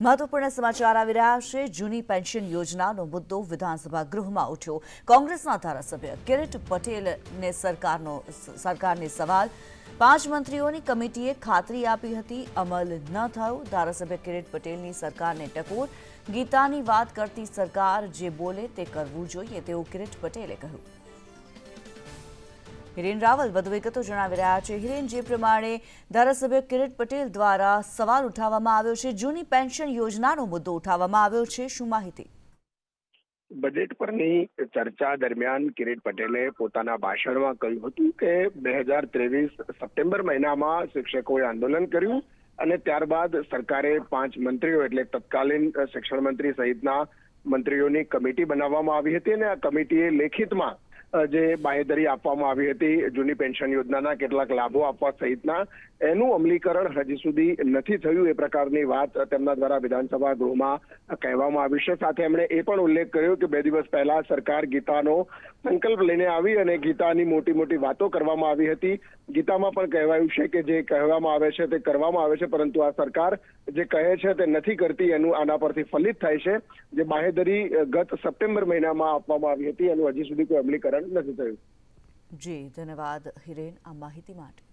મહત્વપૂર્ણ સમાચાર આવી રહ્યા છે। જૂની પેન્શન યોજનાનો મુદ્દો વિધાનસભા ગૃહમાં ઉઠ્યો। કોંગ્રેસના ધારાસભ્ય કિરીટ પટેલને સરકારને સવાલ। 5 મંત્રીઓની કમિટીએ ખાતરી આપી હતી, અમલ ન થયો। ધારાસભ્ય કિરીટ પટેલની સરકારને ટકોર। ગીતાની વાત કરતી સરકાર જે બોલે તે કરવું જોઈએ તેવું કિરીટ પટેલે કહ્યું। હિરેન રાવલ વધુ વિગતો જણાવી રહ્યા છે। હિરેન, જે પ્રમાણે ધારાસભ્ય કિરીટ પટેલ દ્વારા સવાલ ઉઠાવવામાં આવ્યો છે, જૂની પેન્શન યોજનાનો મુદ્દો ઉઠાવવામાં આવ્યો છે, શું માહિતી? બજેટ પરની ચર્ચા દરમિયાન કિરીટ પટેલે પોતાના ભાષણમાં કહ્યું હતું કે 2023 સપ્ટેમ્બર મહિનામાં શિક્ષકોએ આંદોલન કર્યું અને ત્યારબાદ સરકારે 5 મંત્રીઓ એટલે તત્કાલીન શિક્ષણ મંત્રી સહિતના મંત્રીઓની કમિટી બનાવવામાં આવી હતી અને આ કમિટીએ લેખિતમાં જે બાંહેધરી આપવામાં આવી હતી જૂની પેન્શન યોજનાના કેટલાક લાભો આપવા સહિતના, એનું અમલીકરણ હજી સુધી નથી થયું એ પ્રકારની વાત તેમના દ્વારા વિધાનસભા ગૃહમાં કહેવામાં આવી છે। સાથે એમણે એ પણ ઉલ્લેખ કર્યો કે 2 દિવસ પહેલા સરકાર ગીતાનો સંકલ્પ લઈને આવી અને ગીતાની મોટી મોટી વાતો કરવામાં આવી હતી। ગીતામાં પણ કહેવાયું છે કે જે કહેવામાં આવે છે તે કરવામાં આવે છે, પરંતુ આ સરકાર જે કહે છે તે નથી કરતી, એનું આના પરથી ફલિત થાય છે। જે બાંહેધરી ગત સપ્ટેમ્બર મહિનામાં આપવામાં આવી હતી એનું હજી સુધી કોઈ અમલીકરણ નથી થયું। જી ધન્યવાદ હિરેન આ માહિતી માટે।